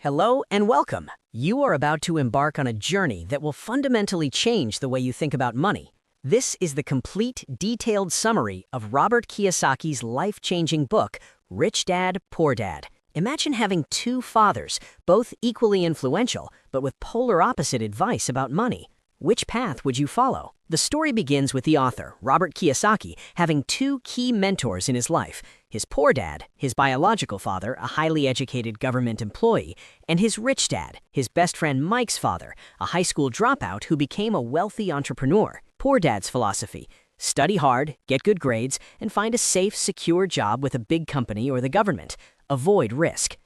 Hello and welcome. You are about to embark on a journey that will fundamentally change the way you think about money. This is the complete, detailed summary of Robert Kiyosaki's life-changing book, Rich Dad, Poor Dad. Imagine having two fathers, both equally influential, but with polar opposite advice about money. Which path would you follow? The story begins with the author, Robert Kiyosaki, having two key mentors in his life: his poor dad, his biological father, a highly educated government employee, and his rich dad, his best friend Mike's father, a high school dropout who became a wealthy entrepreneur. Poor dad's philosophy: study hard, get good grades, and find a safe, secure job with a big company or the government. Avoid risk.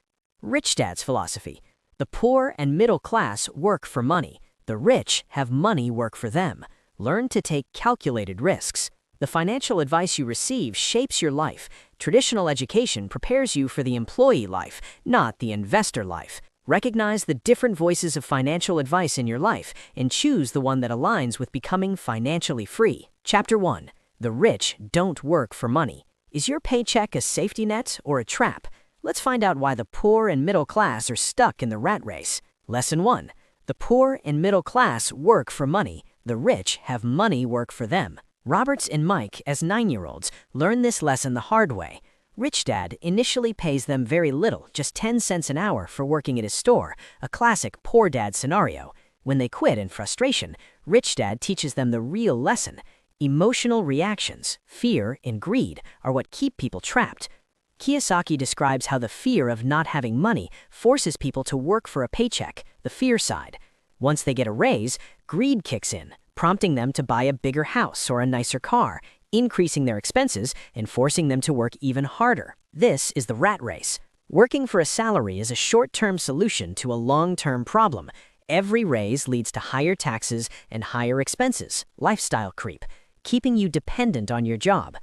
Rich dad's philosophy: the poor and middle class work for money. The rich have money work for them. Learn to take calculated risks. The financial advice you receive shapes your life. Traditional education prepares you for the employee life, not the investor life. Recognize the different voices of financial advice in your life and choose the one that aligns with becoming financially free. Chapter 1. The rich don't work for money. Is your paycheck a safety net or a trap? Let's find out why the poor and middle class are stuck in the rat race. Lesson 1. The poor and middle class work for money. The rich have money work for them. Roberts and Mike, as 9-year-olds, learn this lesson the hard way. Rich Dad initially pays them very little, just 10 cents an hour for working at his store, a classic poor dad scenario. When they quit in frustration, Rich Dad teaches them the real lesson. Emotional reactions, fear and greed, are what keep people trapped. Kiyosaki describes how the fear of not having money forces people to work for a paycheck, the fear side. Once they get a raise, greed kicks in, prompting them to buy a bigger house or a nicer car, increasing their expenses and forcing them to work even harder. This is the rat race. Working for a salary is a short-term solution to a long-term problem. Every raise leads to higher taxes and higher expenses, lifestyle creep, keeping you dependent on your job.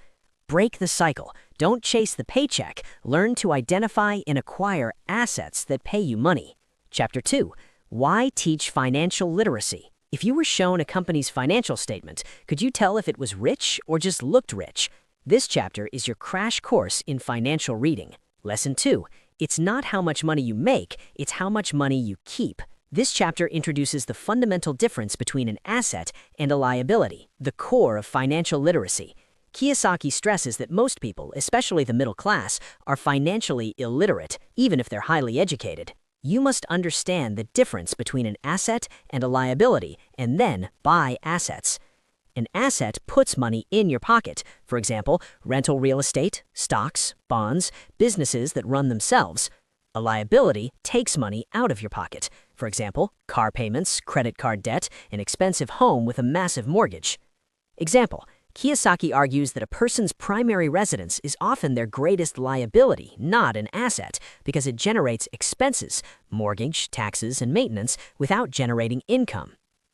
Break the cycle. Don't chase the paycheck. Learn to identify and acquire assets that pay you money. Chapter 2. Why teach financial literacy? If you were shown a company's financial statement, could you tell if it was rich or just looked rich? This chapter is your crash course in financial reading. Lesson 2. It's not how much money you make, it's how much money you keep. This chapter introduces the fundamental difference between an asset and a liability, the core of financial literacy. Kiyosaki stresses that most people, especially the middle class, are financially illiterate, even if they're highly educated. You must understand the difference between an asset and a liability, and then buy assets. An asset puts money in your pocket, for example, rental real estate, stocks, bonds, businesses that run themselves. A liability takes money out of your pocket, for example, car payments, credit card debt, an expensive home with a massive mortgage. Example: Kiyosaki argues that a person's primary residence is often their greatest liability, not an asset, because it generates expenses, mortgage, taxes, and maintenance, without generating income.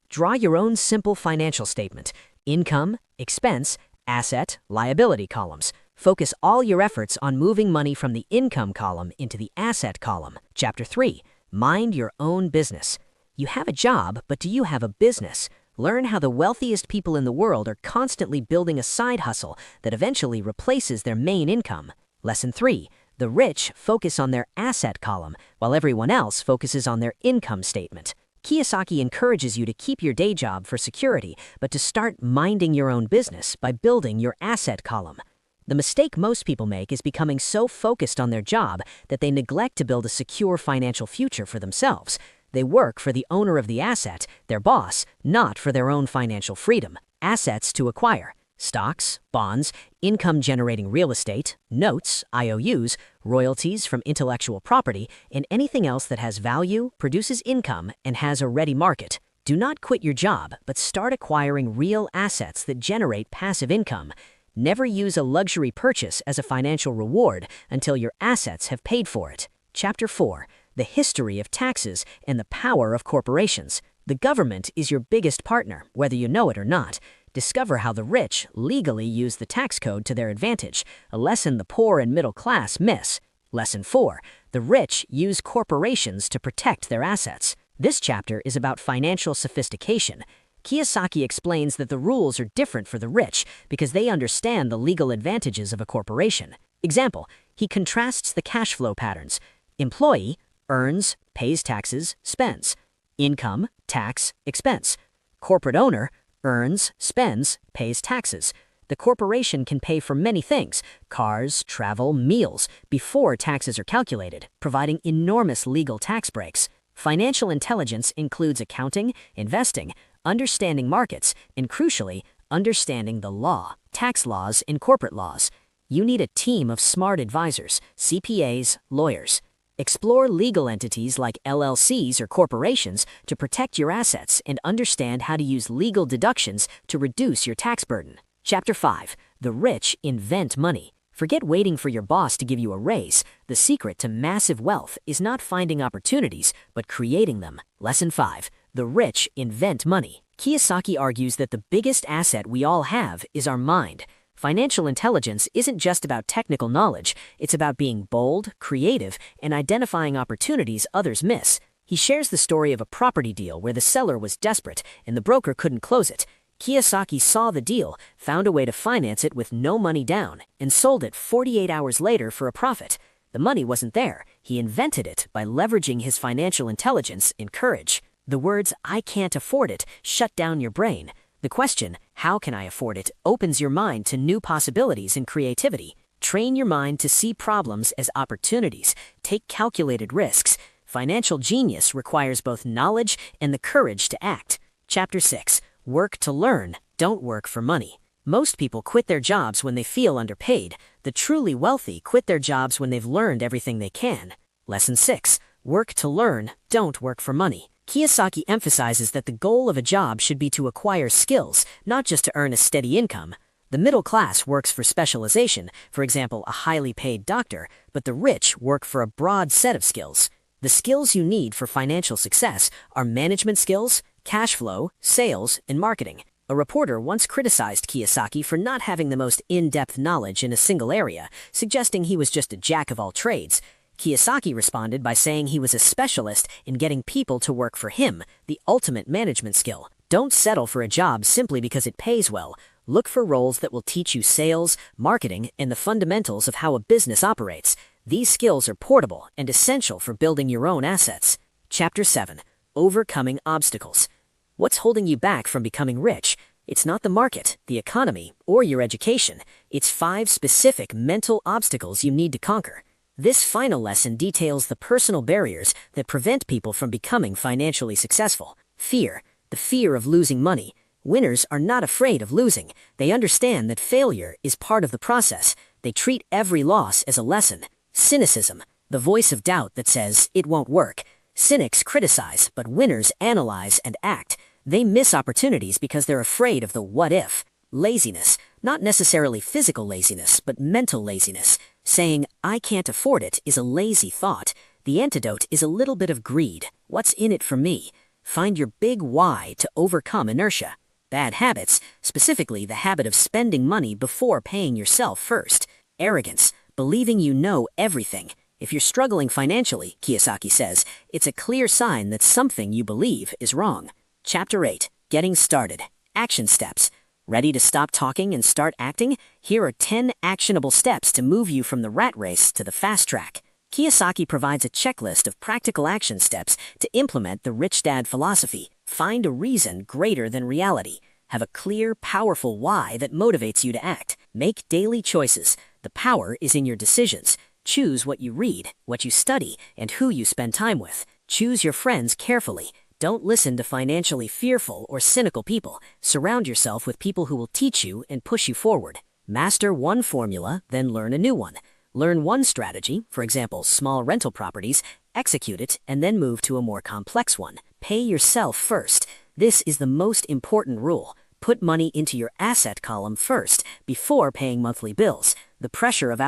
Draw your own simple financial statement: income, expense, asset, liability columns. Focus all your efforts on moving money from the income column into the asset column. Chapter 3. Mind your own business. You have a job, but do you have a business? Learn how the wealthiest people in the world are constantly building a side hustle that eventually replaces their main income. Lesson 3. The rich focus on their asset column, while everyone else focuses on their income statement. Kiyosaki encourages you to keep your day job for security, but to start minding your own business by building your asset column. The mistake most people make is becoming so focused on their job that they neglect to build a secure financial future for themselves. They work for the owner of the asset, their boss, not for their own financial freedom. Assets to acquire: stocks, bonds, income-generating real estate, notes, IOUs, royalties from intellectual property, and anything else that has value, produces income, and has a ready market. Do not quit your job, but start acquiring real assets that generate passive income. Never use a luxury purchase as a financial reward until your assets have paid for it. Chapter 4. The history of taxes and the power of corporations. The government is your biggest partner, whether you know it or not. Discover how the rich legally use the tax code to their advantage, a lesson the poor and middle class miss. Lesson 4. The rich use corporations to protect their assets. This chapter is about financial sophistication. Kiyosaki explains that the rules are different for the rich because they understand the legal advantages of a corporation. Example: he contrasts the cash flow patterns. Employee earns, pays taxes, spends. Income, tax, expense. Corporate owner, earns, spends, pays taxes. The corporation can pay for many things, cars, travel, meals, before taxes are calculated, providing enormous legal tax breaks. Financial intelligence includes accounting, investing, understanding markets, and crucially, understanding the law, tax laws, and corporate laws. You need a team of smart advisors, CPAs, lawyers. Explore legal entities like LLCs or corporations to protect your assets and understand how to use legal deductions to reduce your tax burden. Chapter 5. The rich invent money. Forget waiting for your boss to give you a raise. The secret to massive wealth is not finding opportunities, but creating them. Lesson 5. The rich invent money. Kiyosaki argues that the biggest asset we all have is our mind. Financial intelligence isn't just about technical knowledge, it's about being bold, creative, and identifying opportunities others miss. He shares the story of a property deal where the seller was desperate and the broker couldn't close it. Kiyosaki saw the deal, found a way to finance it with no money down, and sold it 48 hours later for a profit. The money wasn't there. He invented it by leveraging his financial intelligence and courage. The words, "I can't afford it," shut down your brain. The question, "How can I afford it?" opens your mind to new possibilities and creativity. Train your mind to see problems as opportunities. Take calculated risks. Financial genius requires both knowledge and the courage to act. Chapter 6. Work to learn, don't work for money. Most people quit their jobs when they feel underpaid. The truly wealthy quit their jobs when they've learned everything they can. Lesson 6. Work to learn, don't work for money. Kiyosaki emphasizes that the goal of a job should be to acquire skills, not just to earn a steady income. The middle class works for specialization, for example, a highly paid doctor, but the rich work for a broad set of skills. The skills you need for financial success are management skills, cash flow, sales, and marketing. A reporter once criticized Kiyosaki for not having the most in-depth knowledge in a single area, suggesting he was just a jack of all trades. Kiyosaki responded by saying he was a specialist in getting people to work for him, the ultimate management skill. Don't settle for a job simply because it pays well. Look for roles that will teach you sales, marketing, and the fundamentals of how a business operates. These skills are portable and essential for building your own assets. Chapter 7. Overcoming obstacles. What's holding you back from becoming rich? It's not the market, the economy, or your education. It's 5 specific mental obstacles you need to conquer. This final lesson details the personal barriers that prevent people from becoming financially successful. Fear, the fear of losing money. Winners are not afraid of losing. They understand that failure is part of the process. They treat every loss as a lesson. Cynicism, the voice of doubt that says it won't work. Cynics criticize, but winners analyze and act. They miss opportunities because they're afraid of the what if. Laziness, not necessarily physical laziness, but mental laziness. Saying, "I can't afford it," is a lazy thought. The antidote is a little bit of greed. What's in it for me? Find your big why to overcome inertia. Bad habits, specifically the habit of spending money before paying yourself first. Arrogance, believing you know everything. If you're struggling financially, Kiyosaki says, it's a clear sign that something you believe is wrong. Chapter 8. Getting started. Action steps. Ready to stop talking and start acting? Here are 10 actionable steps to move you from the rat race to the fast track. Kiyosaki provides a checklist of practical action steps to implement the Rich Dad philosophy. Find a reason greater than reality. Have a clear, powerful why that motivates you to act. Make daily choices. The power is in your decisions. Choose what you read, what you study, and who you spend time with. Choose your friends carefully. Don't listen to financially fearful or cynical people. Surround yourself with people who will teach you and push you forward. Master one formula, then learn a new one. Learn one strategy, for example, small rental properties, execute it, and then move to a more complex one. Pay yourself first. This is the most important rule. Put money into your asset column first, before paying monthly bills. The pressure of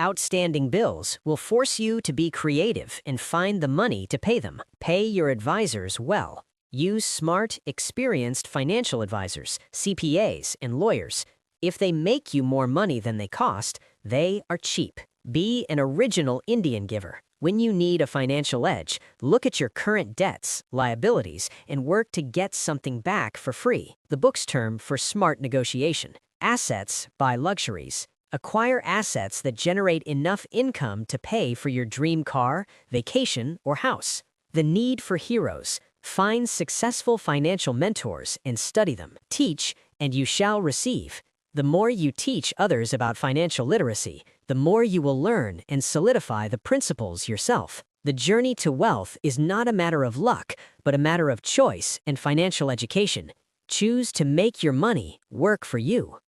outstanding bills will force you to be creative and find the money to pay them. Pay your advisors well. Use smart, experienced financial advisors, CPAs, and lawyers. If they make you more money than they cost, they are cheap. Be an original Indian giver. When you need a financial edge, look at your current debts, liabilities, and work to get something back for free. The book's term for smart negotiation. Assets buy luxuries. Acquire assets that generate enough income to pay for your dream car, vacation, or house. The need for heroes. Find successful financial mentors and study them. Teach, and you shall receive. The more you teach others about financial literacy, the more you will learn and solidify the principles yourself. The journey to wealth is not a matter of luck, but a matter of choice and financial education. Choose to make your money work for you.